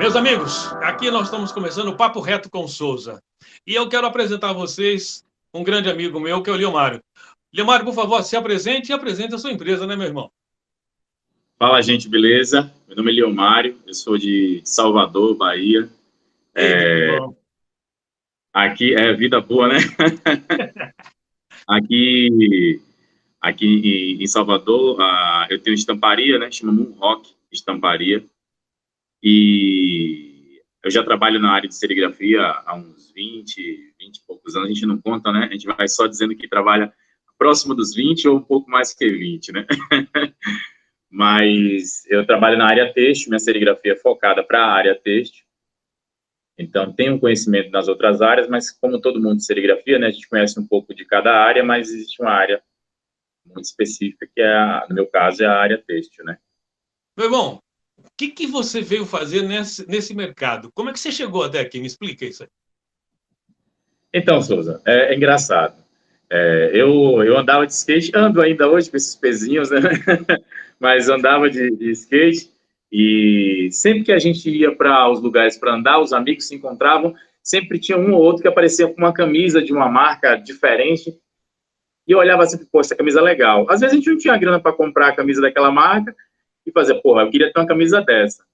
Meus amigos, aqui nós estamos começando o Papo Reto com Souza. E eu quero apresentar a vocês um grande amigo meu, que é o Leomário. Leomário, por favor, se apresente e apresente a sua empresa, né, meu irmão? Fala, gente, beleza? Meu nome é Leomário, eu sou de Salvador, Bahia. Eita, que bom. Aqui é vida boa, né? Aqui em Salvador, eu tenho estamparia, né? Chama Moon Rock Estamparia. E eu já trabalho na área de serigrafia há uns 20 e poucos anos. A gente não conta, né? A gente vai só dizendo que trabalha próximo dos 20 ou um pouco mais que 20, né? Mas eu trabalho na área têxtil, minha serigrafia é focada para a área têxtil. Então, tenho conhecimento nas outras áreas, mas como todo mundo de serigrafia, né, a gente conhece um pouco de cada área, mas existe uma área muito específica, que é, no meu caso, é a área têxtil, né? Meu irmão, o que você veio fazer nesse mercado? Como é que você chegou até aqui? Me explica isso aí. Então, Souza, é engraçado. Eu andava de skate, ando ainda hoje com esses pezinhos, né? Mas andava de skate e sempre que a gente ia para os lugares para andar, os amigos se encontravam, sempre tinha um ou outro que aparecia com uma camisa de uma marca diferente e eu olhava assim, pô, essa camisa é legal. Às vezes a gente não tinha grana para comprar a camisa daquela marca e fazer, porra, eu queria ter uma camisa dessa.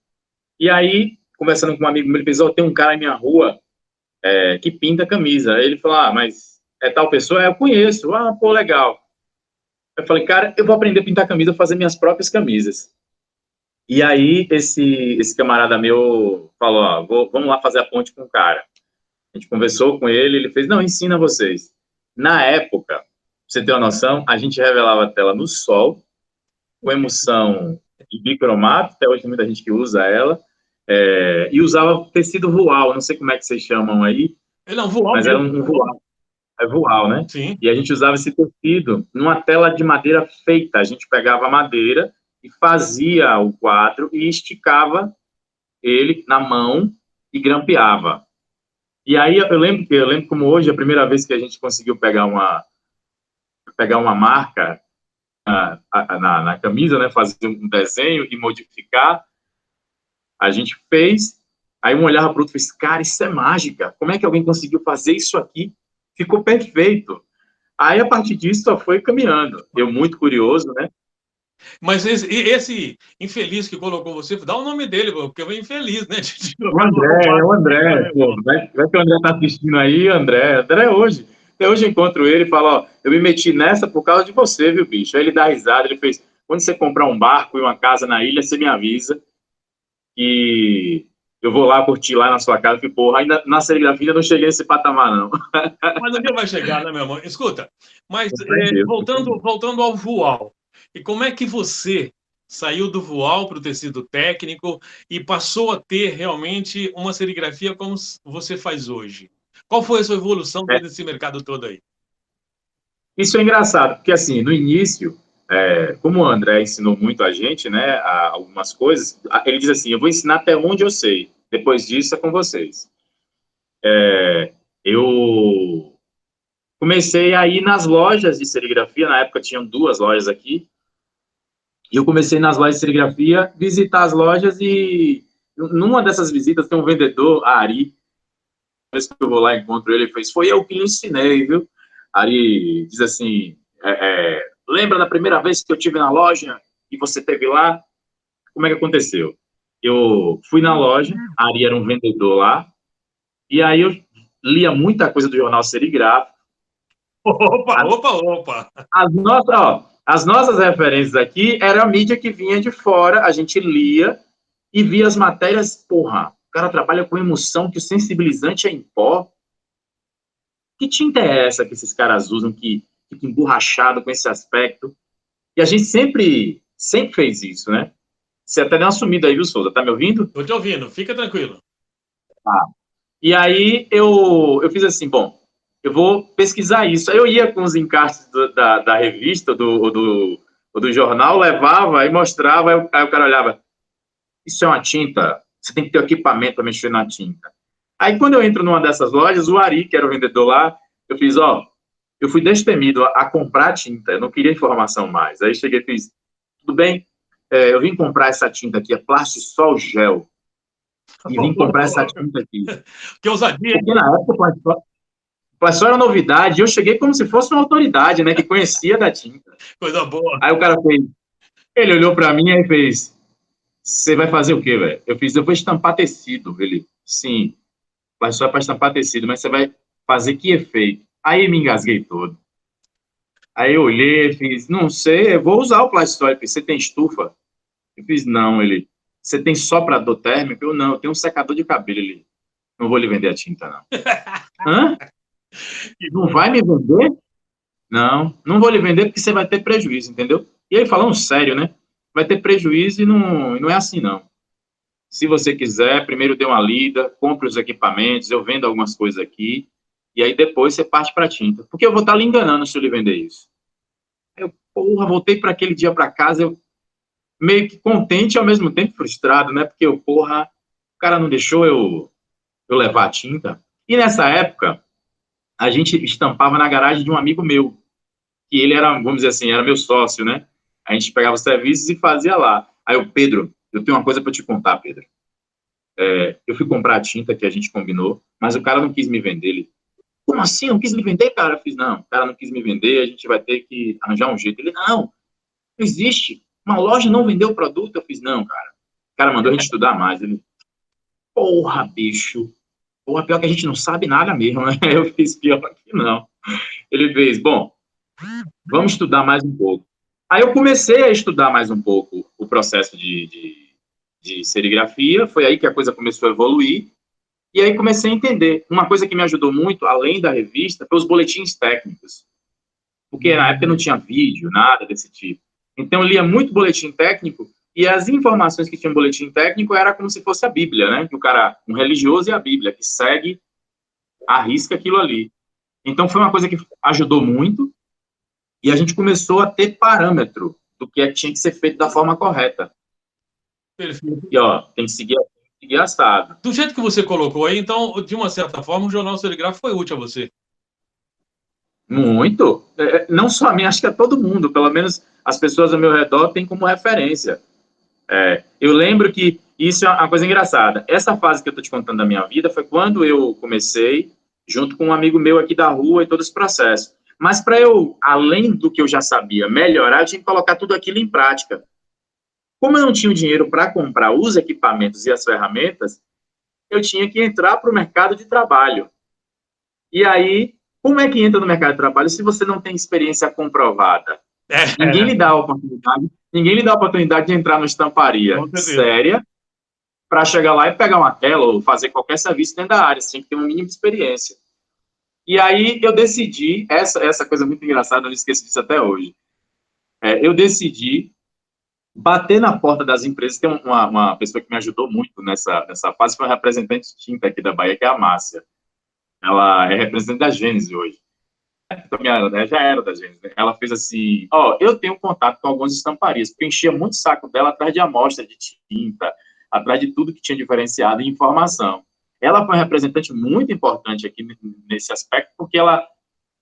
E aí, conversando com um amigo meu, ele fez, ó, tem um cara na minha rua que pinta camisa. Aí ele falou, mas é tal pessoa? Eu conheço. Ah, pô, legal. Eu falei, cara, eu vou aprender a pintar camisa, fazer minhas próprias camisas. E aí, esse camarada meu falou, ó, vamos lá fazer a ponte com o cara. A gente conversou com ele, ele fez, não, ensina vocês. Na época, pra você ter uma noção, a gente revelava a tela no sol, com emulsão de bicromato, até hoje tem muita gente que usa ela, e usava tecido voal, não sei como é que vocês chamam aí, Não, voar mas era mesmo. um voal. É voal, né? Sim. E a gente usava esse tecido numa tela de madeira feita. A gente pegava a madeira e fazia o quadro e esticava ele na mão e grampeava. E aí eu lembro como hoje, a primeira vez que a gente conseguiu pegar uma marca na camisa, né? Fazer um desenho e modificar. A gente fez, aí um olhava para o outro e fez, cara, isso é mágica. Como é que alguém conseguiu fazer isso aqui? Ficou perfeito. Aí, a partir disso, só foi caminhando. Eu, muito curioso, né? Mas esse infeliz que colocou você, dá o nome dele, porque eu infeliz, né? O André. Pô, vai que o André tá assistindo aí, André hoje. Até hoje eu encontro ele e falo, ó, eu me meti nessa por causa de você, viu, bicho? Aí ele dá risada, ele fez, quando você comprar um barco e uma casa na ilha, você me avisa que eu vou lá curtir lá na sua casa, que, porra, ainda na serigrafia não cheguei nesse patamar, não. Mas um dia vai chegar, né, meu irmão? Escuta, mas Deus, voltando ao voal, e como é que você saiu do voal para o tecido técnico e passou a ter realmente uma serigrafia como você faz hoje? Qual foi a sua evolução dentro desse mercado todo aí? Isso é engraçado, porque assim, no início, como o André ensinou muito a gente, né, algumas coisas, ele diz assim, eu vou ensinar até onde eu sei, depois disso é com vocês. Eu comecei a ir nas lojas de serigrafia, na época tinham 2 lojas aqui, e eu comecei nas lojas de serigrafia, visitar as lojas e numa dessas visitas tem um vendedor, a Ari, vez que eu vou lá e encontro ele, ele fez, foi eu que lhe ensinei, viu? Ari diz assim, lembra da primeira vez que eu tive na loja e você esteve lá? Como é que aconteceu? Eu fui na loja, a Ari era um vendedor lá, e aí eu lia muita coisa do jornal Serigráfico. Opa! As nossas referências aqui era a mídia que vinha de fora, a gente lia e via as matérias, porra, o cara trabalha com emoção, que o sensibilizante é em pó. Que tinta é essa que esses caras usam que fica emborrachado com esse aspecto? E a gente sempre fez isso, né? Você até deu uma sumida aí, viu, Souza? Tá me ouvindo? Tô te ouvindo, fica tranquilo. E aí eu fiz assim, bom, eu vou pesquisar isso. Aí eu ia com os encartes da revista ou do jornal, levava e mostrava, aí o cara olhava, isso é uma tinta, você tem que ter equipamento para mexer na tinta. Aí quando eu entro numa dessas lojas, o Ari, que era o vendedor lá, eu fiz, eu fui destemido a comprar tinta, eu não queria informação mais. Aí cheguei e fiz, tudo bem, eu vim comprar essa tinta aqui, é Plastisol Gel. e vim comprar essa tinta aqui. Que ousadia, Porque na época o Plastório era novidade, e eu cheguei como se fosse uma autoridade, né, que conhecia da tinta. coisa boa. Aí o cara fez, ele olhou para mim e fez, você vai fazer o quê, velho? Eu vou estampar tecido. Ele, sim, Plastório é para estampar tecido, mas você vai fazer que efeito? Aí me engasguei todo. Aí eu olhei, fiz, não sei, eu vou usar o Plastório. Você tem estufa? Eu fiz, não. Ele, você tem soprador térmico? Eu, não, eu tenho um secador de cabelo. Ele, não vou lhe vender a tinta, não. Hã? Não vai me vender? Não, não vou lhe vender porque você vai ter prejuízo, entendeu? E aí, falando sério, né? Vai ter prejuízo e não é assim, não. Se você quiser, primeiro dê uma lida, compre os equipamentos, eu vendo algumas coisas aqui, e aí depois você parte para a tinta. Porque eu vou estar lhe enganando se eu lhe vender isso. Eu, porra, voltei para aquele dia para casa, eu meio que contente e ao mesmo tempo frustrado, né? Porque eu, porra, o cara não deixou eu levar a tinta. E nessa época, a gente estampava na garagem de um amigo meu, que ele era, vamos dizer assim, era meu sócio, né? A gente pegava os serviços e fazia lá. Aí eu, Pedro, eu tenho uma coisa para te contar, Pedro. Eu fui comprar a tinta que a gente combinou, mas o cara não quis me vender. Ele, como assim? Não quis me vender, cara? Eu fiz, não, o cara não quis me vender, a gente vai ter que arranjar um jeito. Ele, não existe. Uma loja não vendeu o produto. Eu fiz, não, cara. O cara mandou a gente estudar mais. Ele, porra, bicho. Porra, pior que a gente não sabe nada mesmo, né? Eu fiz, pior que não. Ele fez, bom, vamos estudar mais um pouco. Aí eu comecei a estudar mais um pouco o processo de serigrafia, foi aí que a coisa começou a evoluir, e aí comecei a entender. Uma coisa que me ajudou muito, além da revista, foi os boletins técnicos, porque na época não tinha vídeo, nada desse tipo. Então eu lia muito boletim técnico, e as informações que tinha no boletim técnico era como se fosse a Bíblia, né? Que o cara, um religioso e a Bíblia, que segue, arrisca aquilo ali. Então foi uma coisa que ajudou muito, e a gente começou a ter parâmetro do que tinha que ser feito da forma correta. Perfeito. E, ó, tem que seguir assado. Do jeito que você colocou aí, então, de uma certa forma, o Jornal Serigrafo foi útil a você. Muito. Não só a mim, acho que a todo mundo. Pelo menos as pessoas ao meu redor têm como referência. Eu lembro que isso é uma coisa engraçada. Essa fase que eu estou te contando da minha vida foi quando eu comecei, junto com um amigo meu aqui da rua e todo esse processo. Mas para eu, além do que eu já sabia, melhorar, eu tinha que colocar tudo aquilo em prática. Como eu não tinha o dinheiro para comprar os equipamentos e as ferramentas, eu tinha que entrar para o mercado de trabalho. E aí, como é que entra no mercado de trabalho se você não tem experiência comprovada? Ninguém lhe dá a oportunidade, ninguém lhe dá a oportunidade de entrar numa estamparia séria para chegar lá e pegar uma tela ou fazer qualquer serviço dentro da área. Você tem que ter um mínimo de experiência. E aí eu decidi, essa coisa muito engraçada, eu não esqueço disso até hoje. Eu decidi bater na porta das empresas. Tem uma pessoa que me ajudou muito nessa fase, foi a representante de tinta aqui da Bahia, que é a Márcia. Ela é representante da Gênese hoje. Já era da Gênese. Né? Ela fez assim, eu tenho contato com algumas estamparias, porque eu enchia muito saco dela atrás de amostra de tinta, atrás de tudo que tinha diferenciado em informação. Ela foi uma representante muito importante aqui nesse aspecto, porque ela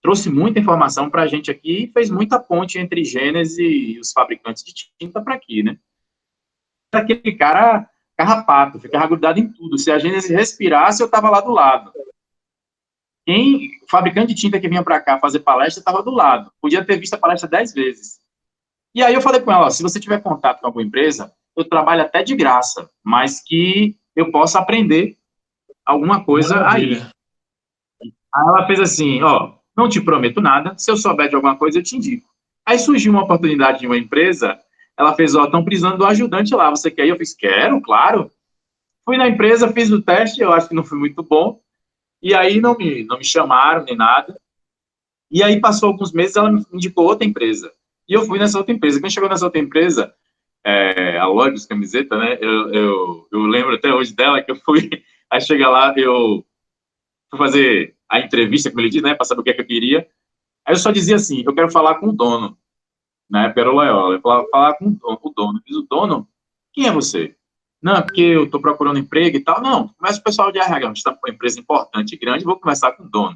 trouxe muita informação para a gente aqui e fez muita ponte entre Gênese e os fabricantes de tinta para aqui, né? Aquele cara carrapato, ficava grudado em tudo. Se a Gênese respirasse, eu estava lá do lado. O fabricante de tinta que vinha para cá fazer palestra estava do lado. Podia ter visto a palestra 10 vezes. E aí eu falei com ela, se você tiver contato com alguma empresa, eu trabalho até de graça, mas que eu possa aprender alguma coisa Maravilha. Aí ela fez assim, não te prometo nada, se eu souber de alguma coisa, eu te indico. Aí surgiu uma oportunidade de uma empresa, ela fez, estão precisando do ajudante lá, você quer ir? Eu fiz, quero, claro. Fui na empresa, fiz o teste, eu acho que não foi muito bom, e aí não me chamaram, nem nada. E aí passou alguns meses, ela me indicou outra empresa. E eu fui nessa outra empresa. Quando chegou nessa outra empresa, a Logos Camiseta, né, eu lembro até hoje dela, que eu fui, aí chega lá, eu fui fazer a entrevista, como ele diz, né, para saber o que é que eu queria. Aí eu só dizia assim, eu quero falar com o dono. Na época era o Loyola. Eu falava, falar com o dono. Eu fiz, o dono? Quem é você? Não, é porque eu estou procurando emprego e tal. Não, começa o pessoal de RH. A gente está com uma empresa importante, grande, vou conversar com o dono.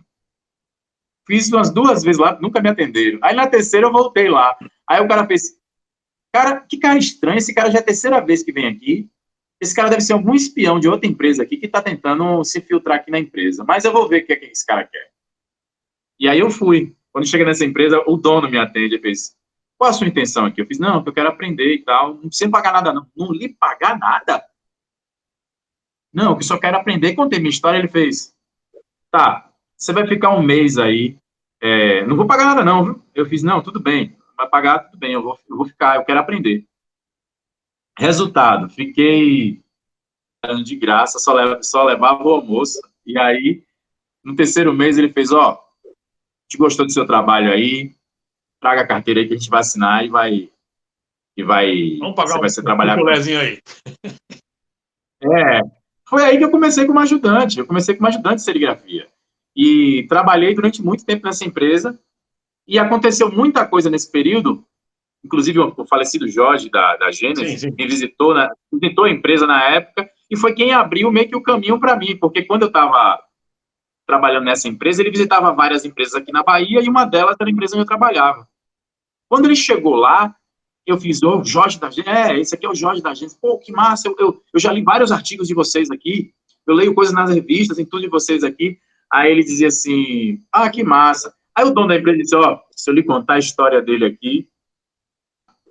Fiz umas 2 vezes lá, nunca me atenderam. Aí na terceira eu voltei lá. Aí o cara fez, cara, que cara estranho, esse cara já é a terceira vez que vem aqui. esse cara deve ser algum espião de outra empresa aqui que está tentando se filtrar aqui na empresa, mas eu vou ver o que é que esse cara quer. E aí eu fui. Quando cheguei nessa empresa, o dono me atende e fez, qual a sua intenção aqui? Eu fiz, não, eu quero aprender e tal, não precisa pagar nada não. Não lhe pagar nada? Não, eu só quero aprender. Contei minha história, ele fez, tá, você vai ficar um mês aí, não vou pagar nada não, viu? Eu fiz, não, tudo bem, vai pagar, tudo bem, eu vou ficar, eu quero aprender. Resultado, fiquei de graça, só levava o almoço, e aí, no terceiro mês, ele fez, ó, te gostou do seu trabalho aí, traga a carteira aí que a gente vai assinar Vamos pagar você vai ser um trabalhar com... picolézinho aí. É, foi aí que eu comecei como ajudante, de serigrafia. E trabalhei durante muito tempo nessa empresa, e aconteceu muita coisa nesse período, inclusive o falecido Jorge, da Sim, Gênesis, sim. me visitou a empresa na época, e foi quem abriu meio que o caminho para mim, porque quando eu estava trabalhando nessa empresa, ele visitava várias empresas aqui na Bahia, e uma delas era a empresa onde eu trabalhava. Quando ele chegou lá, eu fiz, o Jorge da Gênesis, esse aqui é o Jorge da Gênesis, pô, que massa, eu já li vários artigos de vocês aqui, eu leio coisas nas revistas, em tudo de vocês aqui. Aí ele dizia assim, ah, que massa. Aí o dono da empresa disse, ó, se eu lhe contar a história dele aqui,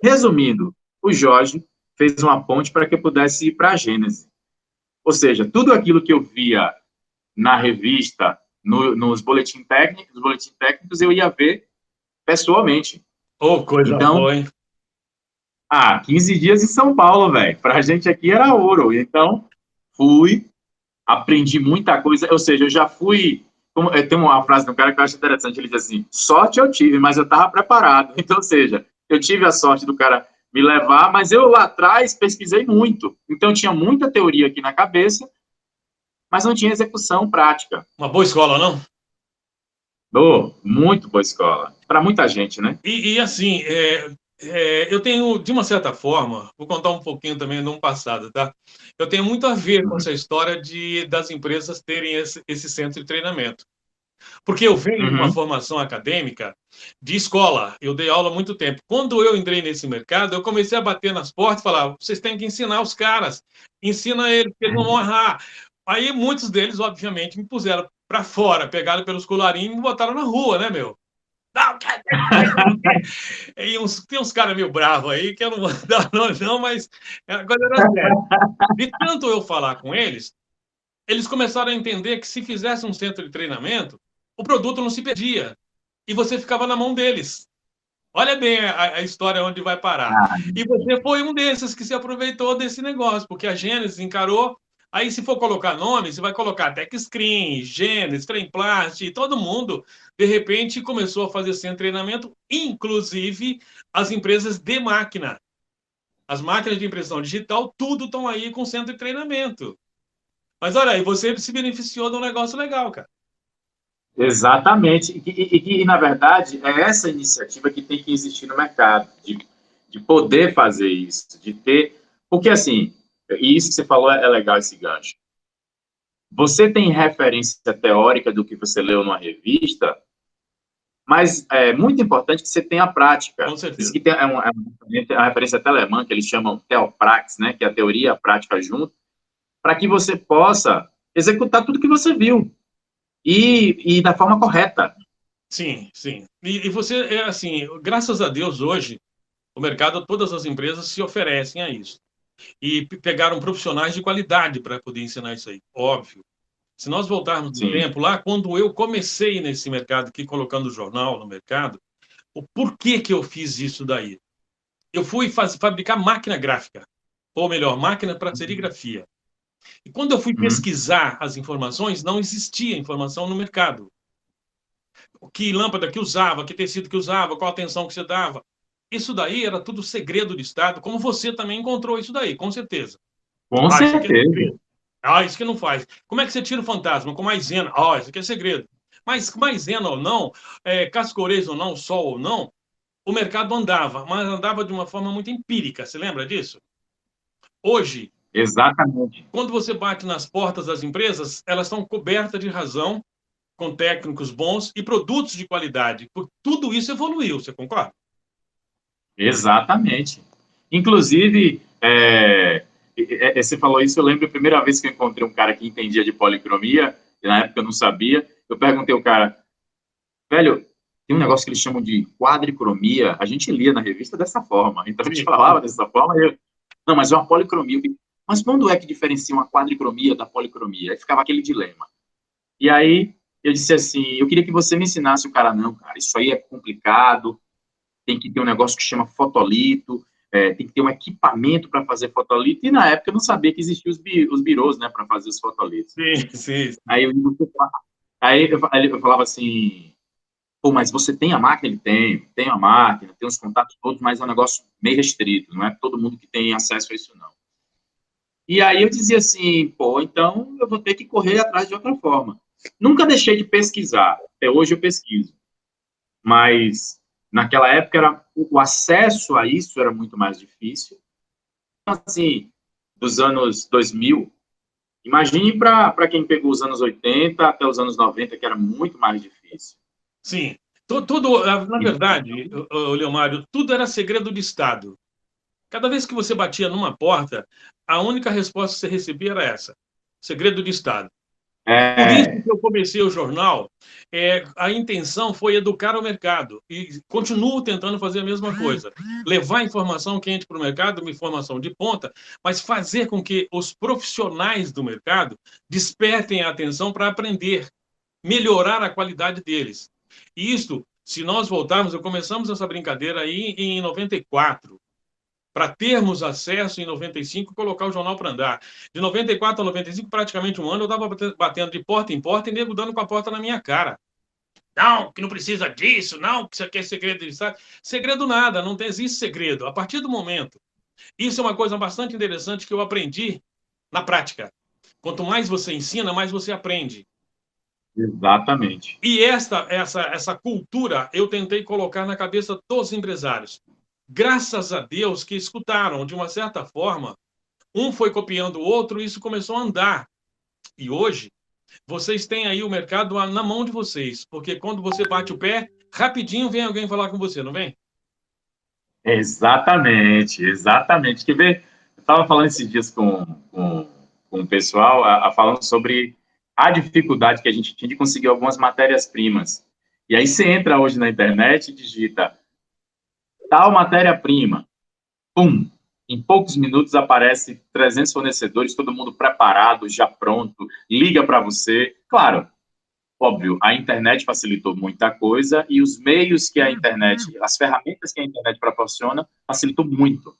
resumindo, o Jorge fez uma ponte para que eu pudesse ir para a Gênesis. Ou seja, tudo aquilo que eu via na revista, nos boletins técnicos, eu ia ver pessoalmente. Ô, coisa Então, boa, hein? 15 dias em São Paulo, velho. Para a gente aqui era ouro. Então, fui, aprendi muita coisa. Ou seja, eu já fui. Tem uma frase de um cara que eu acho interessante. Ele diz assim: sorte eu tive, mas eu estava preparado. Então, ou seja, eu tive a sorte do cara me levar, mas eu lá atrás pesquisei muito. Então, tinha muita teoria aqui na cabeça, mas não tinha execução prática. Uma boa escola, não? Muito boa escola. Para muita gente, né? E assim, eu tenho, de uma certa forma, vou contar um pouquinho também de um passado, tá? Eu tenho muito a ver com essa história das empresas terem esse centro de treinamento. Porque eu venho de uma Uhum. formação acadêmica de escola, eu dei aula há muito tempo. Quando eu entrei nesse mercado, eu comecei a bater nas portas e falar: vocês têm que ensinar os caras, ensina eles, que eles não vão errar. Aí muitos deles, obviamente, me puseram para fora, pegaram pelos colarinhos e me botaram na rua, né, meu? Não, tem uns caras meio bravos aí, que eu não vou dar nome, não, mas a coisa era séria. De tanto eu falar com eles, eles começaram a entender que se fizesse um centro de treinamento, o produto não se perdia e você ficava na mão deles. Olha bem a história onde vai parar. Ah, E você foi um desses que se aproveitou desse negócio, porque a Gênesis encarou. Aí, se for colocar nome, você vai colocar TechScreen, Gênesis, Tremplast, todo mundo, de repente, começou a fazer sem treinamento, inclusive as empresas de máquina. As máquinas de impressão digital, tudo estão aí com centro de treinamento. Mas olha aí, você se beneficiou de um negócio legal, cara. exatamente. E, na verdade, é essa iniciativa que tem que existir no mercado, de poder fazer isso, de ter. Porque, assim, e isso que você falou é legal, esse gancho. Você tem referência teórica do que você leu numa revista, mas é muito importante que você tenha a prática. Com Isso certeza. que uma referência até alemã, que eles chamam Theoprax, né, que é a teoria e a prática junto, para que você possa executar tudo que você viu e da forma correta. Sim, sim. E você, assim, graças a Deus, hoje, o mercado, todas as empresas se oferecem a isso. E pegaram profissionais de qualidade para poder ensinar isso aí, óbvio. Se nós voltarmos no Sim. tempo, lá quando eu comecei nesse mercado, aqui colocando o jornal no mercado, o porquê que eu fiz isso daí? Eu fui fabricar máquina gráfica, ou melhor, máquina para serigrafia. E quando eu fui Uhum. pesquisar as informações, não existia informação no mercado. Que lâmpada que usava, que tecido que usava, qual a tensão que você dava. Isso daí era tudo segredo de Estado, como você também encontrou isso daí, com certeza. Com Ah, isso aqui é certeza. segredo. Ah, isso que não faz. Como é que você tira o fantasma? Com maisena. Ah, isso aqui é segredo. Mas maisena ou não, cascorês ou não, sol ou não, o mercado andava, mas andava de uma forma muito empírica. Você lembra disso? Hoje, Exatamente. quando você bate nas portas das empresas, elas estão cobertas de razão, com técnicos bons e produtos de qualidade. Tudo isso evoluiu, você concorda? Exatamente. Inclusive, você falou isso, eu lembro a primeira vez que eu encontrei um cara que entendia de policromia, e na época eu não sabia, eu perguntei ao cara, velho, tem um negócio que eles chamam de quadricromia, a gente lia na revista dessa forma, então a gente falava dessa forma, não, mas é uma policromia. Mas quando é que diferencia uma quadricromia da policromia? Aí ficava aquele dilema. E aí eu disse assim, eu queria que você me ensinasse. O cara, não, cara, isso aí é complicado, tem que ter um negócio que chama fotolito, tem que ter um equipamento para fazer fotolito, e na época eu não sabia que existiam os birôs, né, para fazer os fotolitos. Sim, sim. Aí eu falava assim, pô, mas você tem a máquina? Ele tem a máquina, tem os contatos todos, mas é um negócio meio restrito, não é todo mundo que tem acesso a isso, não. E aí eu dizia assim, pô, então eu vou ter que correr atrás de outra forma. Nunca deixei de pesquisar, até hoje eu pesquiso, mas naquela época o acesso a isso era muito mais difícil. Então, assim, dos anos 2000, imagine para quem pegou os anos 80 até os anos 90, que era muito mais difícil. Sim. Tudo, na verdade, Leomário, tudo era segredo de Estado. Cada vez que você batia numa porta, a única resposta que você recebia era essa: segredo de Estado. Por isso que eu comecei o jornal, a intenção foi educar o mercado e continuo tentando fazer a mesma coisa. Levar informação quente para o mercado, uma informação de ponta, mas fazer com que os profissionais do mercado despertem a atenção para aprender, melhorar a qualidade deles. E isso, se nós voltarmos, começamos essa brincadeira aí em 94, para termos acesso em 95 colocar o jornal para andar. De 94 a 95, praticamente um ano, eu estava batendo de porta em porta e nego dando com a porta na minha cara. Não, que não precisa disso, não, que isso aqui é segredo de Estado. Segredo nada, não existe segredo. A partir do momento, isso é uma coisa bastante interessante que eu aprendi na prática. Quanto mais você ensina, mais você aprende. Exatamente. E essa cultura eu tentei colocar na cabeça dos empresários. Graças a Deus que escutaram, de uma certa forma, um foi copiando o outro e isso começou a andar. E hoje, vocês têm aí o mercado na mão de vocês, porque quando você bate o pé, rapidinho vem alguém falar com você, não vem? Exatamente, exatamente. Quer ver? Eu estava falando esses dias com o pessoal, falando sobre a dificuldade que a gente tinha de conseguir algumas matérias-primas. E aí você entra hoje na internet e digita tal matéria-prima, pum, em poucos minutos aparece 300 fornecedores, todo mundo preparado, já pronto, liga para você. Claro, óbvio, a internet facilitou muita coisa e os meios que a internet, as ferramentas que a internet proporciona, facilitou muito.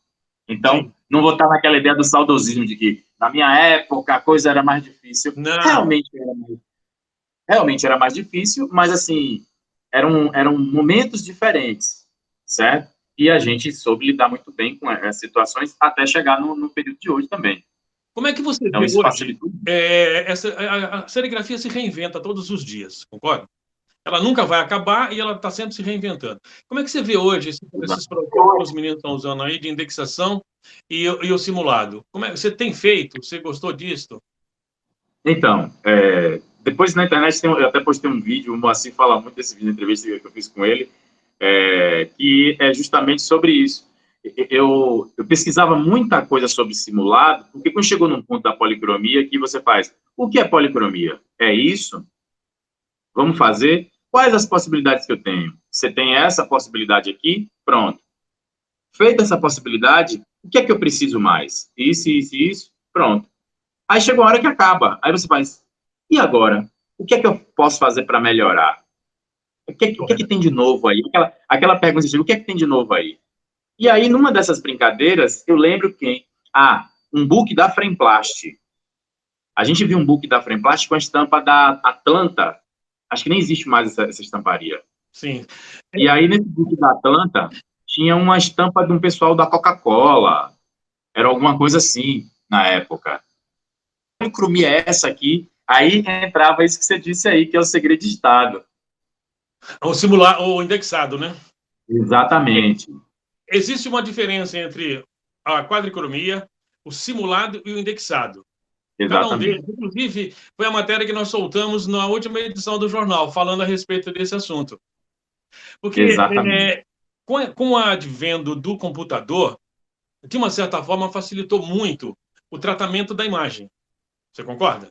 Então, Sim. não vou estar naquela ideia do saudosismo de que, na minha época, a coisa era mais difícil. Não. Realmente era mais difícil, mas, assim, eram momentos diferentes, certo? E a gente soube lidar muito bem com as situações até chegar no período de hoje também. Como é que você Então, vê isso hoje? facilitou. A serigrafia se reinventa todos os dias, concorda? Ela nunca vai acabar e ela está sempre se reinventando. Como é que você vê hoje esses projetos que os meninos estão usando aí de indexação e o simulado? Você tem feito? Você gostou disso? Então, depois na internet eu até postei um vídeo, o Moacir fala muito desse vídeo, entrevista que eu fiz com ele, que é justamente sobre isso. Eu pesquisava muita coisa sobre simulado, porque quando chegou num ponto da policromia, que você faz, o que é policromia? É isso? Vamos fazer? Quais as possibilidades que eu tenho? Você tem essa possibilidade aqui? Pronto. Feita essa possibilidade, o que é que eu preciso mais? Isso, isso, isso? Pronto. Aí chega uma hora que acaba. Aí você faz, e agora? O que é que eu posso fazer para melhorar? O que é que tem de novo aí? Aquela pergunta, o que é que tem de novo aí? E aí, numa dessas brincadeiras, eu lembro quem? Um book da Fremplast. A gente viu um book da Fremplast com a estampa da Atlanta. Acho que nem existe mais essa estamparia. Sim. E aí, nesse book da Atlanta, tinha uma estampa de um pessoal da Coca-Cola. Era alguma coisa assim, na época. A policromia é essa aqui? Aí entrava isso que você disse aí, que é o segredo de Estado. O indexado, né? Exatamente. Existe uma diferença entre a quadricromia, o simulado e o indexado. Cada um deles, Exatamente. inclusive, foi a matéria que nós soltamos na última edição do jornal, falando a respeito desse assunto. Porque Exatamente. com o advento do computador, de uma certa forma, facilitou muito o tratamento da imagem. Você concorda?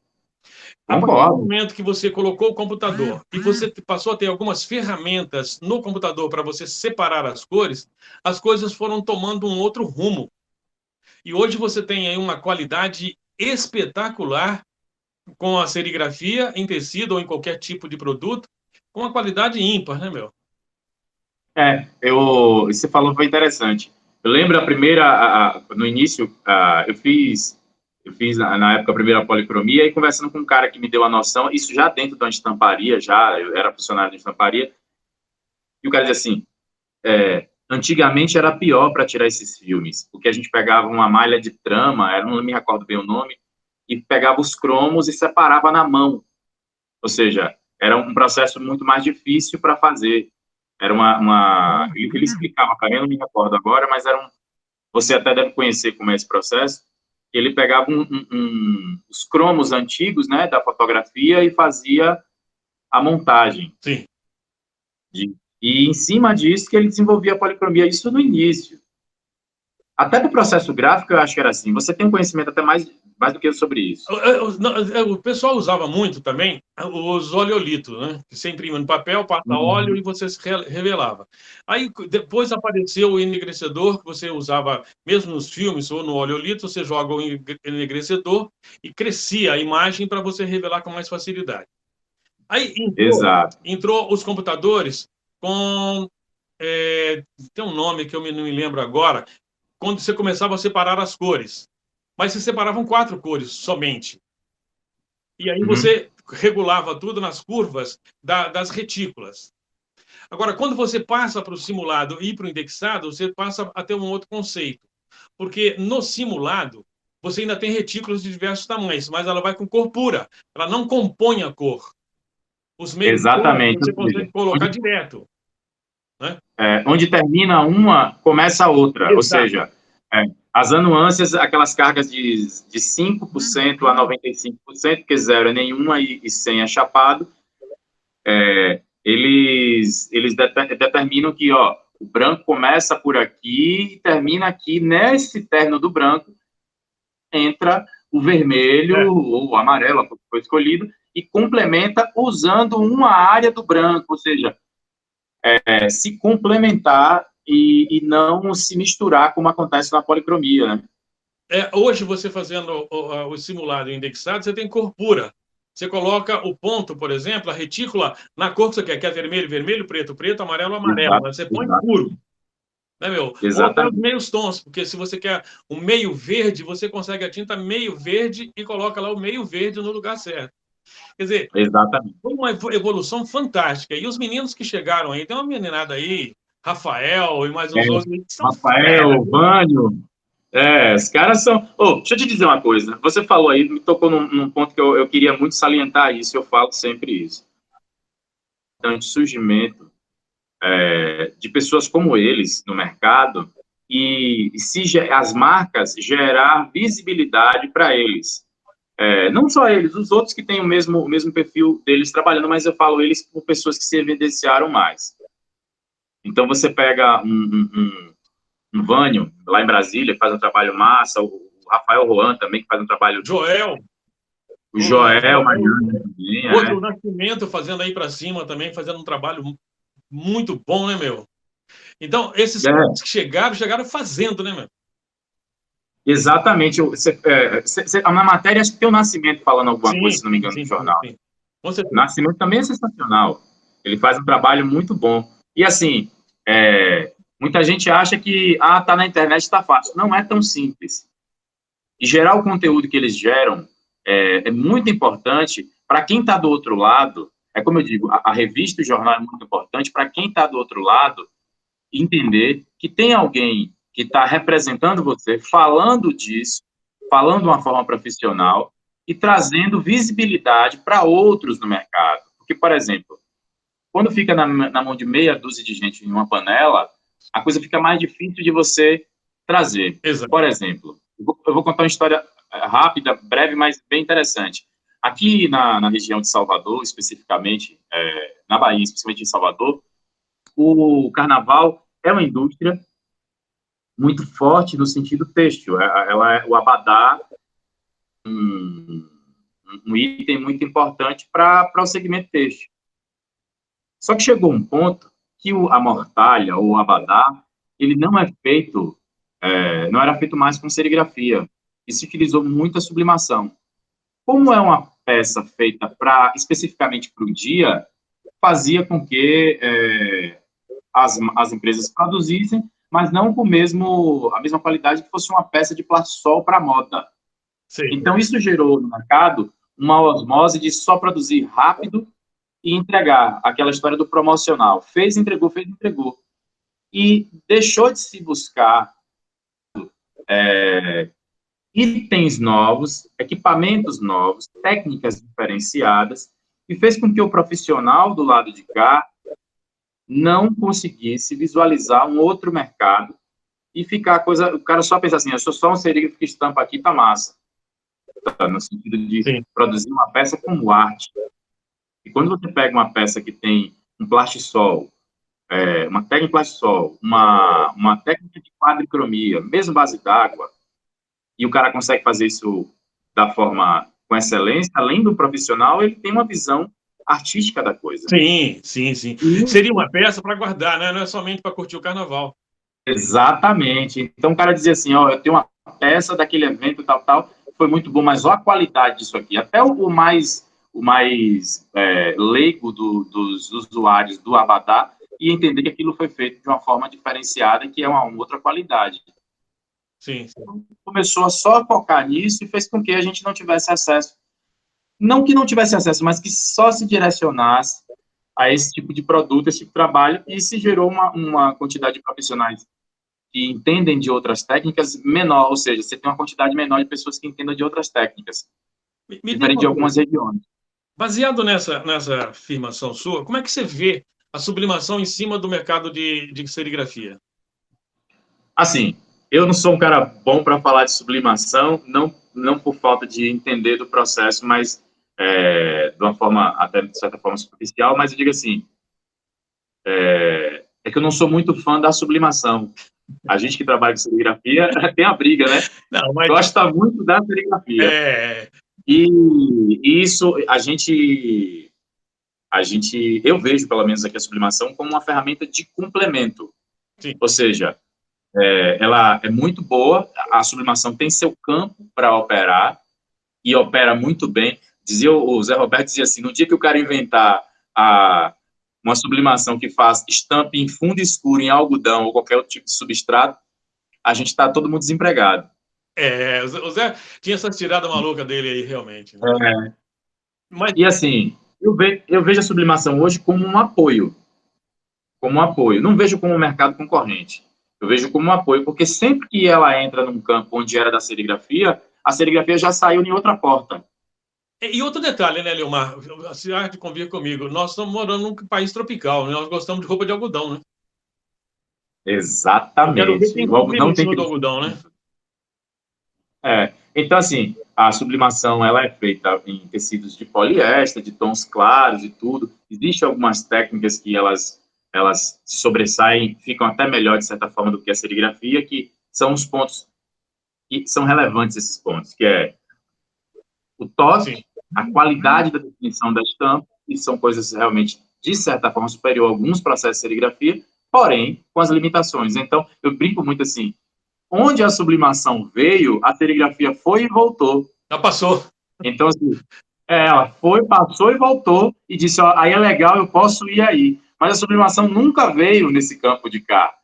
A partir do Concordo. momento que você colocou o computador e você passou a ter algumas ferramentas no computador para você separar as coisas foram tomando um outro rumo. E hoje você tem aí uma qualidade espetacular com a serigrafia em tecido ou em qualquer tipo de produto, com uma qualidade ímpar, né, meu? Você falou foi interessante. Eu lembro no início, eu fiz na época a primeira policromia e conversando com um cara que me deu a noção, isso já dentro da estamparia, eu era funcionário de estamparia, e o cara dizia assim, antigamente era pior para tirar esses filmes, porque a gente pegava uma malha de trama, não me recordo bem o nome, e pegava os cromos e separava na mão. Ou seja, era um processo muito mais difícil para fazer. Era ele explicava para mim, eu não me recordo agora, mas você até deve conhecer como é esse processo. Ele pegava os cromos antigos, né, da fotografia e fazia a montagem. Sim. E em cima disso que ele desenvolvia a policromia, isso no início. Até do processo gráfico, eu acho que era assim. Você tem um conhecimento até mais do que eu sobre isso. O pessoal usava muito também os oleolitos, né? Que você imprime no papel, passa óleo e você se revelava. Aí depois apareceu o enegrecedor, que você usava mesmo nos filmes ou no oleolito, você joga o enegrecedor e crescia a imagem para você revelar com mais facilidade. Aí Exato. entrou os computadores com... tem um nome que eu não me lembro agora, quando você começava a separar as cores. Mas se separavam 4 cores somente. E aí você regulava tudo nas curvas das retículas. Agora, quando você passa para o simulado e para o indexado, você passa a ter um outro conceito. Porque no simulado, você ainda tem retículas de diversos tamanhos, mas ela vai com cor pura. Ela não compõe a cor. Os meios Exatamente. você consegue colocar direto. Né? Onde termina uma, começa a outra. Ou Exato. seja, as anuâncias, aquelas cargas de 5% a 95%, porque 0 é nenhuma e 100 é chapado, eles determinam que o branco começa por aqui e termina aqui. Nesse terno do branco entra o vermelho ou o amarelo, que foi escolhido, e complementa usando uma área do branco, ou seja, se complementar e não se misturar como acontece na policromia, né? Hoje, você fazendo o simulado indexado, você tem cor pura. Você coloca o ponto, por exemplo, a retícula, na cor que você quer, que é vermelho, vermelho, preto, preto, amarelo, amarelo. Mas você põe puro. Né, meu? Ou até os meios tons, porque se você quer um meio verde, você consegue a tinta meio verde e coloca lá o meio verde no lugar certo. Quer dizer, foi uma evolução fantástica. E os meninos que chegaram aí, tem uma meninada aí, Rafael e mais uns outros, que são Rafael, Vânio, os caras são... deixa eu te dizer uma coisa. Você falou aí, me tocou num ponto que eu queria muito salientar isso, eu falo sempre isso. Então, de surgimento de pessoas como eles no mercado e se as marcas gerar visibilidade para eles. Não só eles, os outros que têm o mesmo perfil deles trabalhando, mas eu falo eles por pessoas que se evidenciaram mais. Então, você pega um Vânio, lá em Brasília, que faz um trabalho massa, o Rafael Roan também, que faz um trabalho... Joel. O Joel Mariano também, Outro Nascimento fazendo aí para cima também, fazendo um trabalho muito bom, né, meu? Então, esses caras que chegaram fazendo, né, meu? Exatamente. Na matéria, acho que tem o Nascimento falando alguma coisa, se não me engano, no jornal. Sim. O Nascimento também é sensacional. Ele faz um trabalho muito bom. E, assim, muita gente acha que, tá na internet, está fácil. Não é tão simples. E gerar o conteúdo que eles geram é muito importante para quem está do outro lado. É como eu digo, a revista e o jornal é muito importante para quem está do outro lado entender que tem alguém que está representando você, falando disso, falando de uma forma profissional e trazendo visibilidade para outros no mercado. Porque, por exemplo, quando fica na mão de meia dúzia de gente em uma panela, a coisa fica mais difícil de você trazer. Exato. Por exemplo, eu vou contar uma história rápida, breve, mas bem interessante. Aqui na região de Salvador, especificamente, na Bahia, especialmente em Salvador, o carnaval é uma indústria muito forte no sentido têxtil. O abadá um, um item muito importante para o segmento têxtil. Só que chegou um ponto que a mortalha ou o abadá, ele não é feito, não era feito mais com serigrafia, e se utilizou muita sublimação. Como é uma peça feita especificamente para o dia, fazia com que as empresas produzissem, mas não com a mesma qualidade que fosse uma peça de plastisol para moda. Sim. Então, isso gerou no mercado uma osmose de só produzir rápido e entregar aquela história do promocional. Fez, entregou, fez, entregou. E deixou de se buscar itens novos, equipamentos novos, técnicas diferenciadas, e fez com que o profissional do lado de cá não conseguisse visualizar um outro mercado e ficar o cara só pensa assim, eu sou só um serígrafo que estampa aqui, tá massa. No sentido de Sim. produzir uma peça como arte. E quando você pega uma peça que tem um plastisol, uma técnica de plastisol, uma técnica de quadricromia, mesmo base d'água, e o cara consegue fazer isso da forma com excelência, além do profissional, ele tem uma visão artística da coisa. Sim, sim, sim. Seria uma peça para guardar, né? Não é somente para curtir o carnaval. Exatamente. Então o cara dizia assim, ó, eu tenho uma peça daquele evento, tal, foi muito bom, mas olha a qualidade disso aqui. Até o mais leigo dos usuários do Abadá e entender que aquilo foi feito de uma forma diferenciada, que é uma outra qualidade. Sim, sim. Então, começou a só focar nisso e fez com que a gente não tivesse acesso. Não que não tivesse acesso, mas que só se direcionasse a esse tipo de produto, esse tipo de trabalho, e se gerou uma quantidade de profissionais que entendem de outras técnicas menor, ou seja, você tem uma quantidade menor de pessoas que entendam de outras técnicas, diferente de algumas regiões. Baseado nessa afirmação sua, como é que você vê a sublimação em cima do mercado de serigrafia? Assim, eu não sou um cara bom para falar de sublimação, não por falta de entender do processo, mas de uma forma, até de certa forma, superficial, mas eu digo assim, que eu não sou muito fã da sublimação. A gente que trabalha com serigrafia tem a briga, né? Não, mas... Gosta muito da serigrafia. E isso, eu vejo, pelo menos aqui, a sublimação como uma ferramenta de complemento. Sim. Ou seja, ela é muito boa, a sublimação tem seu campo para operar, e opera muito bem. O Zé Roberto dizia assim, no dia que o cara inventar uma sublimação que faz estampe em fundo escuro, em algodão, ou qualquer outro tipo de substrato, a gente está todo mundo desempregado. O Zé tinha essa tirada maluca dele aí, realmente. Né? Mas... E assim, eu vejo a sublimação hoje como um apoio. Não vejo como um mercado concorrente. Eu vejo como um apoio, porque sempre que ela entra num campo onde era da serigrafia, a serigrafia já saiu em outra porta. E outro detalhe, né, Leomar? Você há de convir comigo. Nós estamos morando num país tropical, né? Nós gostamos de roupa de algodão, né? Exatamente. Eu quero ver quem o algodão tem do algodão, né? Então, assim, a sublimação ela é feita em tecidos de poliéster, de tons claros e tudo. Existem algumas técnicas que elas sobressaem, ficam até melhor, de certa forma, do que a serigrafia, que são os pontos que são relevantes, esses pontos, que é o toque, a qualidade da definição da estampa, que são coisas realmente, de certa forma, superior a alguns processos de serigrafia, porém, com as limitações. Então, eu brinco muito assim, onde a sublimação veio, a serigrafia foi e voltou. Já passou. Então, assim, ela foi, passou e voltou, e disse, ó, aí é legal, eu posso ir aí. Mas a sublimação nunca veio nesse campo de cá,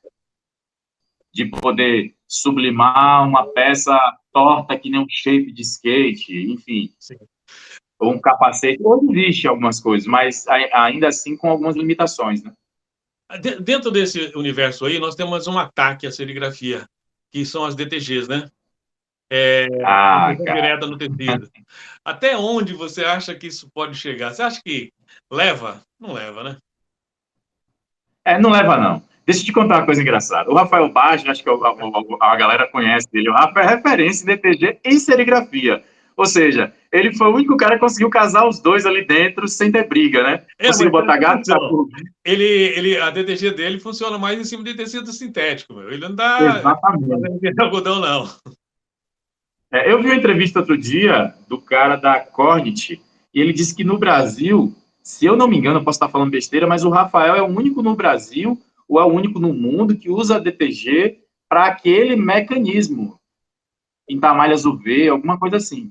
de poder sublimar uma peça torta que nem um shape de skate, enfim. Sim. Ou um capacete. Hoje existe algumas coisas, mas ainda assim com algumas limitações, né? Dentro desse universo aí, nós temos um ataque à serigrafia, que são as DTGs, né? Direta no tecido. Até onde você acha que isso pode chegar? Você acha que leva? Não leva, né? Não leva, não. Deixa eu te contar uma coisa engraçada. O Rafael Baggio, acho que a galera conhece dele, o Rafa é referência em DTG em serigrafia. Ou seja, ele foi o único cara que conseguiu casar os dois ali dentro sem ter briga, né? Conseguiu botar gato e a DTG dele funciona mais em cima de tecido sintético, meu. Ele não dá exatamente algodão, não. Eu vi uma entrevista outro dia do cara da Cornit, e ele disse que no Brasil, se eu não me engano, eu posso estar falando besteira, mas o Rafael é o único no Brasil, ou é o único no mundo, que usa DTG para aquele mecanismo, pintar malhas UV, alguma coisa assim.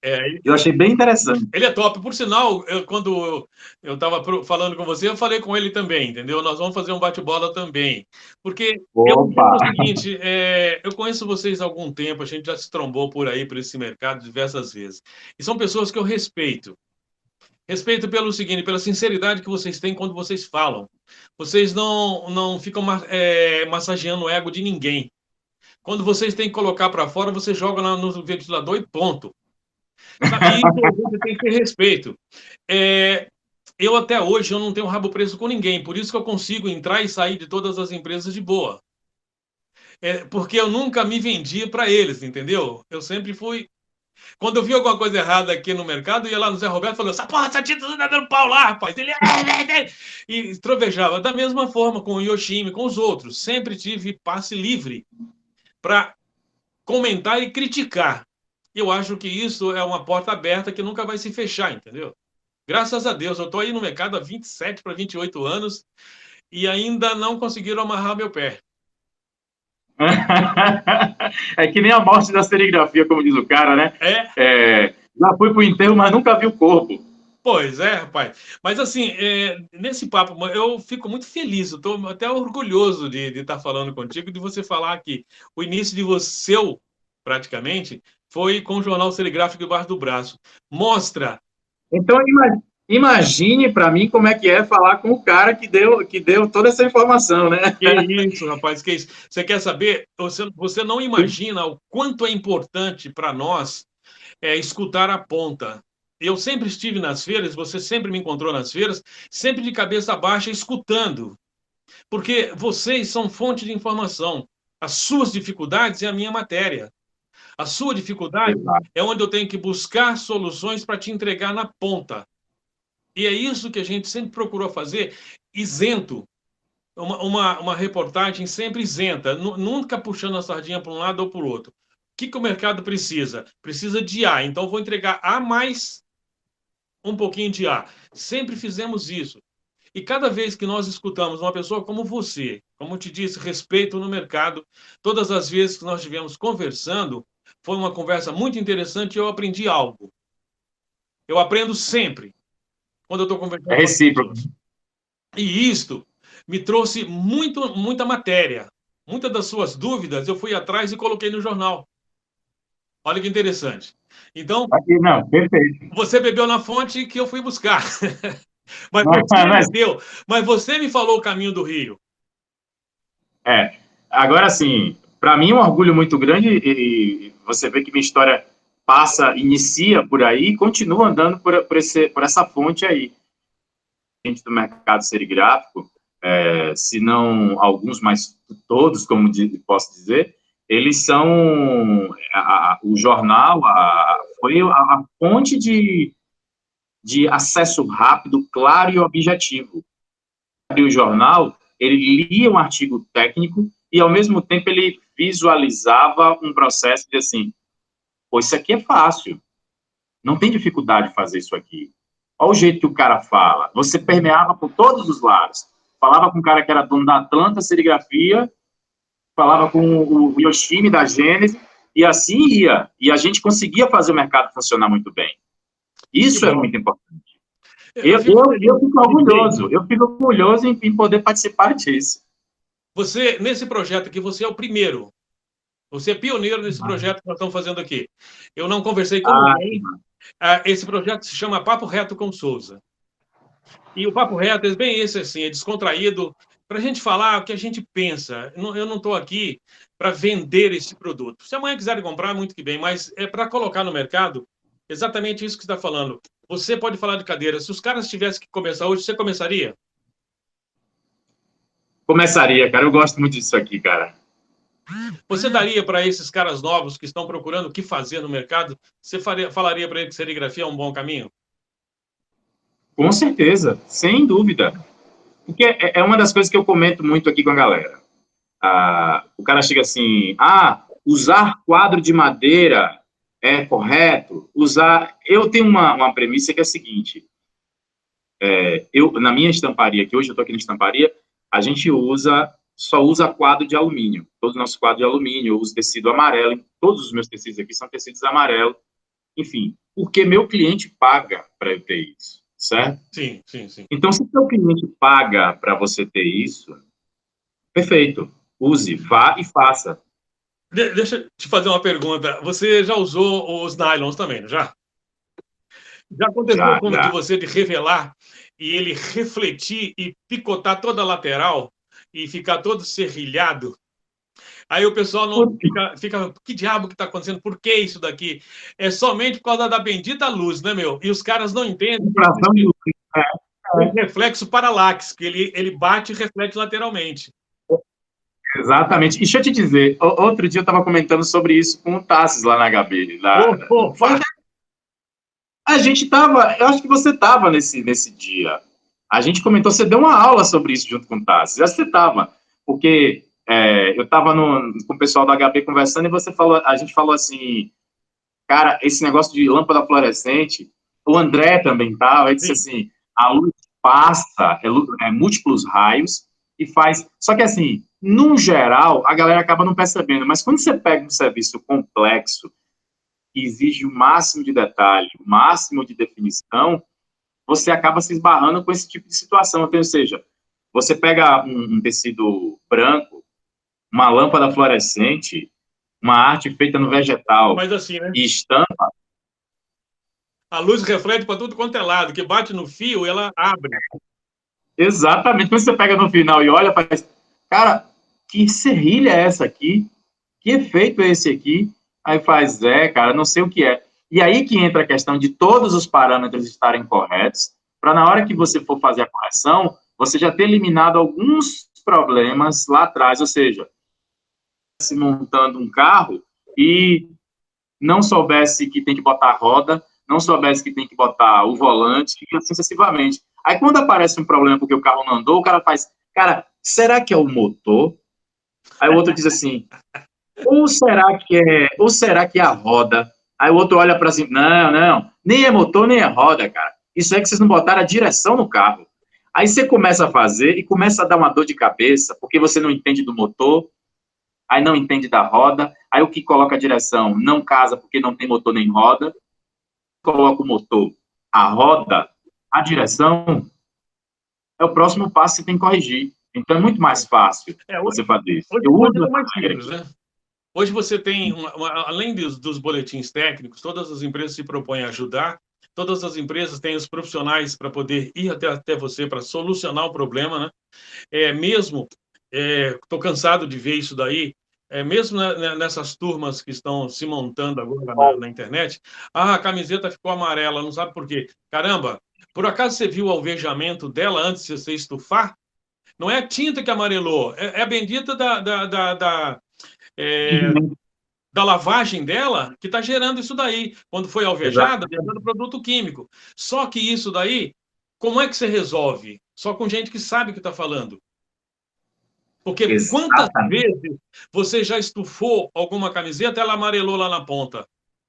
É, Eu achei bem interessante. ele é top. Por sinal, quando eu estava falando com você, eu falei com ele também, entendeu? Nós vamos fazer um bate-bola também. Porque eu Opa! entendo o seguinte, eu conheço vocês há algum tempo, a gente já se trombou por aí, por esse mercado, diversas vezes. E são pessoas que eu respeito. Respeito pelo seguinte, pela sinceridade que vocês têm quando vocês falam. Vocês não ficam massageando o ego de ninguém. Quando vocês têm que colocar para fora, você joga no ventilador e ponto. Sabe? E isso você tem que ter respeito. Eu até hoje eu não tenho rabo preso com ninguém, por isso que eu consigo entrar e sair de todas as empresas de boa. Porque eu nunca me vendi para eles, entendeu? Eu sempre fui. Quando eu vi alguma coisa errada aqui no mercado, ia lá no Zé Roberto e falou: essa porra, essa tinta tá dando pau lá, rapaz. Ele e trovejava. Da mesma forma com o Yoshimi, com os outros. Sempre tive passe livre para comentar e criticar. Eu acho que isso é uma porta aberta que nunca vai se fechar, entendeu? Graças a Deus, eu estou aí no mercado há 27 para 28 anos e ainda não conseguiram amarrar meu pé. É que nem a morte da serigrafia, como diz o cara, né? É, Já fui pro enterro, mas nunca vi o corpo. pois é, rapaz. Mas assim, nesse papo, eu fico muito feliz, eu estou até orgulhoso de estar falando contigo, de você falar que o início de você, praticamente, foi com o jornal Serigráfico debaixo do braço. Mostra. Então, imagine para mim como é que é falar com o cara que deu toda essa informação, né? Que isso, rapaz, que isso. Você quer saber? Você não imagina o quanto é importante para nós escutar a ponta. Eu sempre estive nas feiras, você sempre me encontrou nas feiras, sempre de cabeça baixa, escutando. Porque vocês são fonte de informação. As suas dificuldades é a minha matéria. A sua dificuldade Exato. é onde eu tenho que buscar soluções para te entregar na ponta. E é isso que a gente sempre procurou fazer, isento. Uma reportagem sempre isenta, nunca puxando a sardinha para um lado ou para o outro. O que o mercado precisa? Precisa de A. Então, vou entregar A mais um pouquinho de A. Sempre fizemos isso. E cada vez que nós escutamos uma pessoa como você, como eu te disse, respeito no mercado, todas as vezes que nós estivemos conversando, foi uma conversa muito interessante e eu aprendi algo. Eu aprendo sempre quando eu estou É conversando com as recíproco. pessoas. E isto me trouxe muita matéria. Muitas das suas dúvidas eu fui atrás e coloquei no jornal. Olha que interessante. Então, Não, perfeito. você bebeu na fonte que eu fui buscar. Mas você me deu, mas você me falou o caminho do rio. Agora, assim, para mim é um orgulho muito grande e você vê que minha história inicia por aí e continua andando por essa fonte aí. Gente do mercado serigráfico, se não alguns, mas todos, como posso dizer, eles são o jornal, foi a fonte de acesso rápido, claro e objetivo. O jornal, ele lia um artigo técnico e, ao mesmo tempo, ele visualizava um processo de assim, pô, isso aqui é fácil, não tem dificuldade de fazer isso aqui. Olha o jeito que o cara fala. Você permeava por todos os lados. Falava com o cara que era dono da Atlanta Serigrafia, falava com o Yoshimi da Gênesis, e assim ia. E a gente conseguia fazer o mercado funcionar muito bem. Isso é muito importante. Eu fico orgulhoso. Eu fico orgulhoso em poder participar disso. Você, nesse projeto aqui, você é o primeiro. Você é pioneiro nesse projeto que nós estamos fazendo aqui. Eu não conversei com ninguém. Esse projeto se chama Papo Reto com Souza. E o Papo Reto é bem esse, assim, é descontraído, para a gente falar o que a gente pensa. Eu não estou aqui para vender esse produto. Se amanhã quiserem comprar, muito que bem, mas é para colocar no mercado exatamente isso que você está falando. Você pode falar de cadeira. Se os caras tivessem que começar hoje, você começaria? Começaria, cara. Eu gosto muito disso aqui, cara. Você daria para esses caras novos que estão procurando o que fazer no mercado, você falaria para eles que serigrafia é um bom caminho? Com certeza, sem dúvida. Porque é uma das coisas que eu comento muito aqui com a galera. O cara chega assim, usar quadro de madeira é correto usar... Eu tenho uma premissa que é a seguinte, na minha estamparia, que hoje eu estou aqui na estamparia, a gente só usa quadro de alumínio. Todo o nosso quadro de alumínio, eu uso tecido amarelo, todos os meus tecidos aqui são tecidos amarelos, enfim, porque meu cliente paga para eu ter isso, certo? Sim, sim, sim. Então, se o seu cliente paga para você ter isso, perfeito, use, vá e faça. Deixa eu te fazer uma pergunta. Você já usou os nylons também, não já? Já aconteceu de Já. você de revelar e ele refletir e picotar toda a lateral e ficar todo serrilhado? Aí o pessoal não fica, que diabo que está acontecendo? Por que isso daqui? É somente por causa da bendita luz, né, meu? E os caras não entendem que existe um reflexo paralaxe, que ele bate e reflete lateralmente. Exatamente. E deixa eu te dizer, outro dia eu estava comentando sobre isso com o Tassis lá na HB. Opa! A gente estava, eu acho que você estava nesse dia. A gente comentou, você deu uma aula sobre isso junto com o Tassis. Já você estava, porque eu estava com o pessoal da HB conversando e a gente falou assim, cara, esse negócio de lâmpada fluorescente, o André também estava, ele disse assim, a luz passa múltiplos raios e faz... Só que assim, no geral, a galera acaba não percebendo, mas quando você pega um serviço complexo, que exige o máximo de detalhe, o máximo de definição, você acaba se esbarrando com esse tipo de situação. Então, ou seja, você pega um tecido branco, uma lâmpada fluorescente, uma arte feita no vegetal Mas assim, né? e estampa. A luz reflete para tudo quanto é lado, que bate no fio, ela abre. Exatamente. Quando você pega no final e olha, faz, cara, que serrilha é essa aqui? Que efeito é esse aqui? Aí faz, cara, não sei o que é. E aí que entra a questão de todos os parâmetros estarem corretos, para na hora que você for fazer a correção, você já ter eliminado alguns problemas lá atrás, ou seja, se montando um carro e não soubesse que tem que botar a roda, não soubesse que tem que botar o volante, e assim sucessivamente. Aí, quando aparece um problema porque o carro não andou, o cara faz, cara, será que é o motor? Aí o outro diz assim, ou será que é a roda? Aí o outro olha para assim, não, nem é motor, nem é roda, cara. Isso é que vocês não botaram a direção no carro. Aí você começa a fazer e começa a dar uma dor de cabeça, porque você não entende do motor, aí não entende da roda, aí o que coloca a direção não casa porque não tem motor nem roda, coloca o motor, a roda, a direção, é o próximo passo que você tem que corrigir. Então é muito mais fácil você fazer isso. Eu Hoje uso é essa mais regra simples, aqui. né? Hoje você tem, além dos boletins técnicos, todas as empresas se propõem a ajudar, todas as empresas têm os profissionais para poder ir até você para solucionar o problema, né? Mesmo, estou cansado de ver isso daí, mesmo nessas turmas que estão se montando agora na internet, a camiseta ficou amarela, não sabe por quê. Caramba, por acaso você viu o alvejamento dela antes de você estufar? Não é a tinta que amarelou, é a bendita é, da lavagem dela que está gerando isso daí. Quando foi alvejada, gerando produto químico. Só que isso daí, como é que você resolve? Só com gente que sabe o que está falando. Porque quantas Exatamente. vezes você já estufou alguma camiseta, ela amarelou lá na ponta?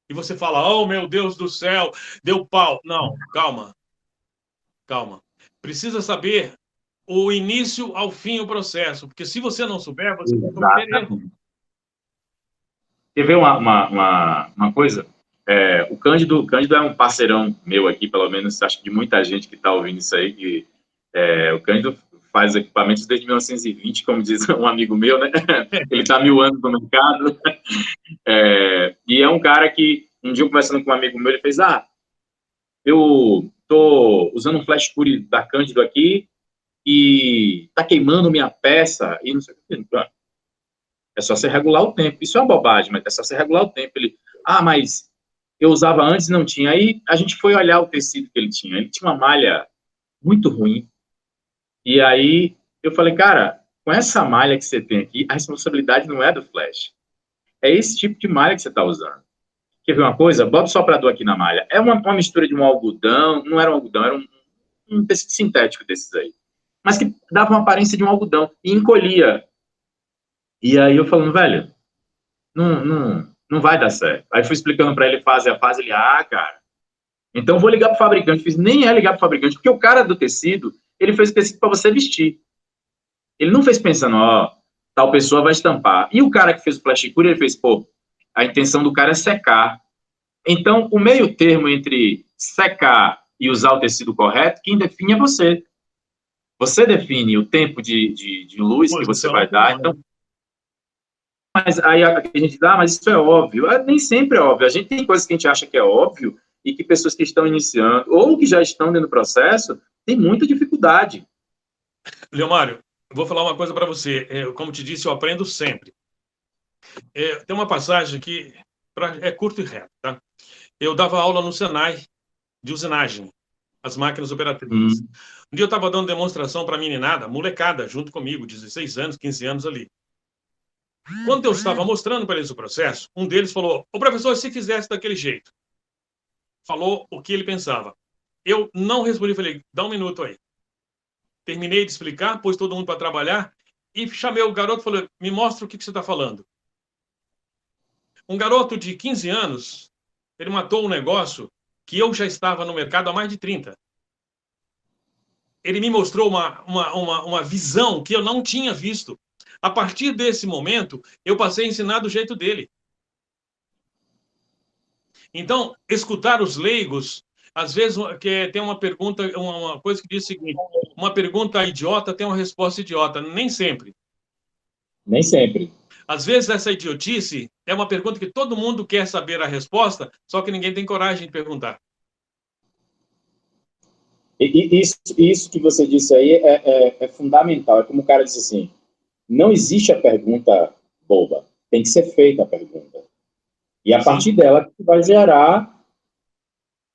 E você fala, oh, meu Deus do céu, deu pau. Não, calma, calma. Precisa saber o início ao fim o processo, porque se você não souber, você vai cometer erro. Exatamente. Quer ver uma coisa? O Cândido é um parceirão meu aqui, pelo menos, acho que de muita gente que está ouvindo isso aí, que o Cândido faz equipamentos desde 1920, como diz um amigo meu, né? Ele está 1000 anos no mercado. E é um cara que, um dia, conversando com um amigo meu, ele fez, eu tô usando um flash core da Cândido aqui e tá queimando minha peça e não sei o que. É só você regular o tempo. Isso é uma bobagem, mas é só você regular o tempo. Ele, mas eu usava antes e não tinha. Aí a gente foi olhar o tecido que ele tinha. Ele tinha uma malha muito ruim. E aí eu falei, cara, com essa malha que você tem aqui, a responsabilidade não é do flash. É esse tipo de malha que você está usando. Quer ver uma coisa? Bota o soprador aqui na malha. É uma mistura de um algodão, não era um algodão, era um tecido sintético desses aí. Mas que dava uma aparência de um algodão e encolhia. E aí eu falando, velho, não, Não vai dar certo. Aí fui explicando para ele fase a fase, ele, cara, então vou ligar para o fabricante. Fiz, nem é ligar para o fabricante, porque o cara do tecido, ele fez tecido para você vestir. Ele não fez pensando, tal pessoa vai estampar. E o cara que fez o plastic ele fez, a intenção do cara é secar. Então, o meio termo entre secar e usar o tecido correto, quem define é você. Você define o tempo de luz que você vai dar. Então, mas aí a gente diz, mas isso é óbvio. Nem sempre é óbvio. A gente tem coisas que a gente acha que é óbvio e que pessoas que estão iniciando ou que já estão dentro do processo têm muita dificuldade. Leomário, vou falar uma coisa para você. Como te disse, eu aprendo sempre. Tem uma passagem que é curto e reto, tá? Eu dava aula no Senai de usinagem, as máquinas operativas. Um dia eu estava dando demonstração para a meninada, molecada, junto comigo, 16 anos, 15 anos ali. Quando eu estava mostrando para eles o processo, um deles falou, professor, se fizesse daquele jeito. Falou o que ele pensava. Eu não respondi, falei, dá um minuto aí. Terminei de explicar, pôs todo mundo para trabalhar e chamei o garoto e falei, me mostra o que você está falando. Um garoto de 15 anos, ele matou um negócio que eu já estava no mercado há mais de 30. Ele me mostrou uma visão que eu não tinha visto. A partir desse momento, eu passei a ensinar do jeito dele. Então, escutar os leigos, às vezes tem uma pergunta, uma coisa que diz o seguinte, uma pergunta idiota tem uma resposta idiota. Nem sempre. Nem sempre. Às vezes, essa idiotice é uma pergunta que todo mundo quer saber a resposta, só que ninguém tem coragem de perguntar. Isso que você disse aí é fundamental. É como o cara disse assim, não existe a pergunta boba, tem que ser feita a pergunta. E a partir dela que vai gerar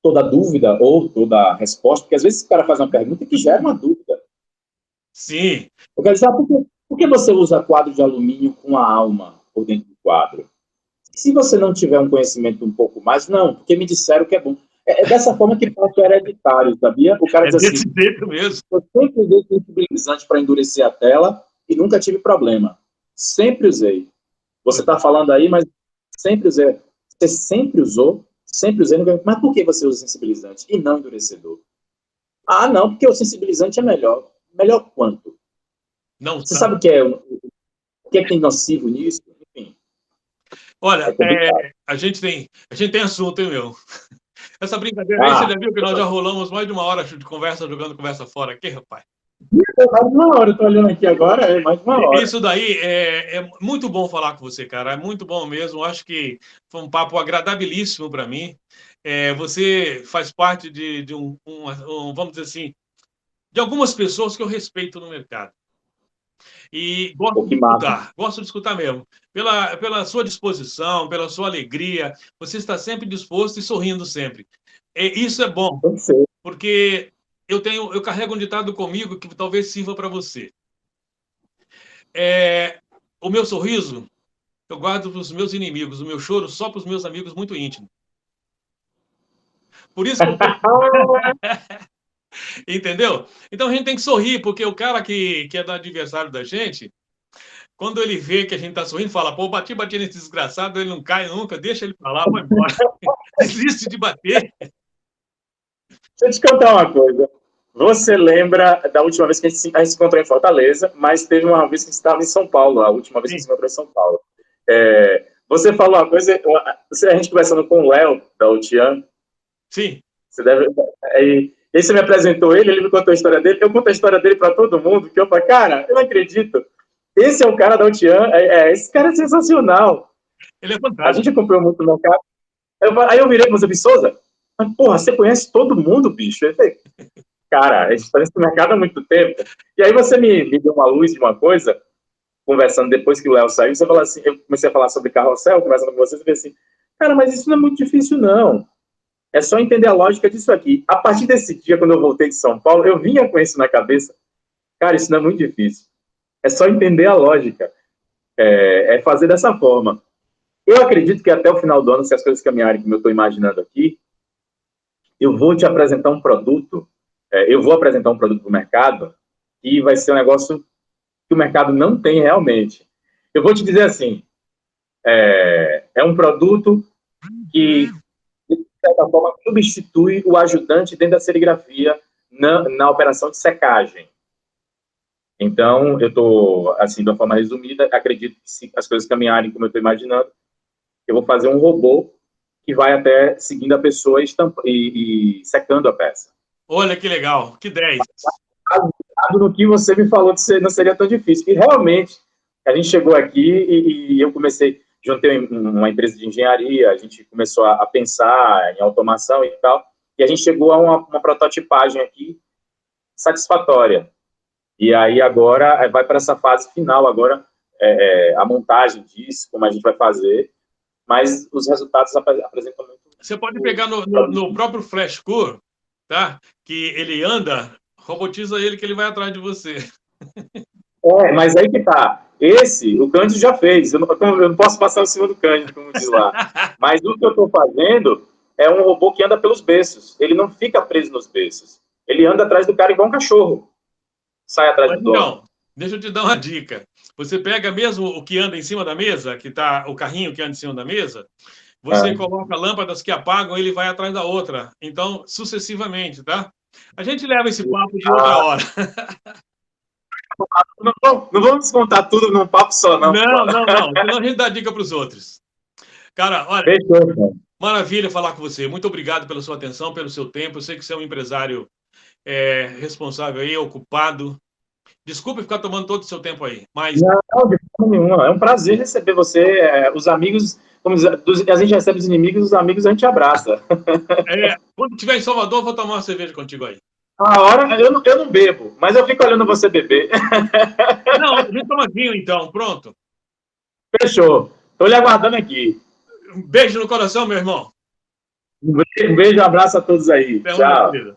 toda dúvida ou toda resposta, porque às vezes o cara faz uma pergunta que gera uma dúvida. Sim. Eu quero dizer, por que você usa quadro de alumínio com a alma por dentro do quadro? Se você não tiver um conhecimento um pouco mais, não, porque me disseram que é bom. É dessa forma que passa o hereditário, sabia? O cara diz assim, desse jeito mesmo. Eu sempre usei sensibilizante para endurecer a tela e nunca tive problema. Sempre usei. Você está falando aí, mas sempre usei. Você sempre usou? Sempre usei. Mas por que você usa sensibilizante e não endurecedor? Não, porque o sensibilizante é melhor. Melhor quanto? Não, você sabe o que é tem nocivo nisso? Enfim. Olha, a gente tem assunto, hein, meu? Essa brincadeira aí, você já viu que nós já rolamos mais de uma hora de conversa, jogando conversa fora aqui, rapaz? Mais de uma hora, eu tô olhando aqui agora, mais de uma hora. Isso daí é muito bom falar com você, cara, é muito bom mesmo, acho que foi um papo agradabilíssimo para mim. Você faz parte de vamos dizer assim, de algumas pessoas que eu respeito no mercado. E gosto de escutar mesmo. Pela sua disposição, pela sua alegria, você está sempre disposto e sorrindo sempre. Isso é bom, porque eu carrego um ditado comigo que talvez sirva para você. O meu sorriso, eu guardo para os meus inimigos, o meu choro só para os meus amigos muito íntimos. Por isso que entendeu? Então a gente tem que sorrir, porque o cara que é do adversário da gente, quando ele vê que a gente tá sorrindo, fala, bati nesse desgraçado, ele não cai nunca, deixa ele pra lá, vai embora. Desiste de bater. Deixa eu te contar uma coisa. Você lembra da última vez que a gente se encontrou em Fortaleza, mas teve uma vez que a gente estava em São Paulo, a última vez que a gente se encontrou em São Paulo. Você falou uma coisa, a gente conversando com o Léo, da Utian. Sim. Você deve... E aí você me apresentou ele me contou a história dele, eu conto a história dele para todo mundo, que eu falei, cara, eu não acredito. Esse é o cara da Utian, esse cara é sensacional. Ele é fantástico. A gente acompanhou muito no mercado. Aí eu virei para você, Souza, mas, porra, você conhece todo mundo, bicho? Eu falei, cara, a gente está nesse mercado há muito tempo. E aí você me deu uma luz de uma coisa, conversando depois que o Léo saiu, você falou assim, eu comecei a falar sobre carrossel, conversando com você, você falou assim, cara, mas isso não é muito difícil, não. É só entender a lógica disso aqui. A partir desse dia, quando eu voltei de São Paulo, eu vinha com isso na cabeça. Cara, isso não é muito difícil. É só entender a lógica. É fazer dessa forma. Eu acredito que até o final do ano, se as coisas caminharem como eu estou imaginando aqui, eu vou te apresentar um produto, eu vou apresentar um produto para o mercado e vai ser um negócio que o mercado não tem realmente. Eu vou te dizer assim, É um produto que, de certa forma, substitui o ajudante dentro da serigrafia na operação de secagem. Então, eu estou, assim, de uma forma resumida, acredito que se as coisas caminharem como eu estou imaginando, eu vou fazer um robô que vai até seguindo a pessoa e secando a peça. Olha que legal, que 10. No que você me falou, não seria tão difícil. E realmente, a gente chegou aqui e eu comecei, juntei uma empresa de engenharia, a gente começou a pensar em automação e tal, e a gente chegou a uma prototipagem aqui satisfatória. E aí agora vai para essa fase final, agora a montagem disso, como a gente vai fazer, mas os resultados apresentam muito. Você pode pegar no próprio FlashCore, tá? Que ele anda, robotiza ele que ele vai atrás de você. Mas aí que tá. O Cândido já fez. Eu não posso passar em cima do Cândido, como diz lá. Mas o que eu estou fazendo é um robô que anda pelos berços. Ele não fica preso nos berços. Ele anda atrás do cara igual um cachorro. Sai atrás do dono. Então, deixa eu te dar uma dica. Você pega mesmo o que anda em cima da mesa, que tá o carrinho que anda em cima da mesa, você coloca lâmpadas que apagam, ele vai atrás da outra. Então, sucessivamente, tá? A gente leva esse papo de outra hora. Não vamos descontar tudo num papo só, não. Não. Senão a gente dá dica para os outros. Cara, olha, Fechou, maravilha falar com você. Muito obrigado pela sua atenção, pelo seu tempo. Eu sei que você é um empresário responsável aí, ocupado. Desculpe ficar tomando todo o seu tempo aí, mas... Não, de forma nenhuma. É um prazer receber você. Os amigos, a gente recebe os inimigos, os amigos a gente abraça. Quando estiver em Salvador, eu vou tomar uma cerveja contigo aí. A hora, eu não bebo, mas eu fico olhando você beber. Não, a gente toma vinho então, pronto. Fechou. Estou lhe aguardando aqui. Um beijo no coração, meu irmão. Um beijo, um abraço a todos aí. Até Tchau. uma,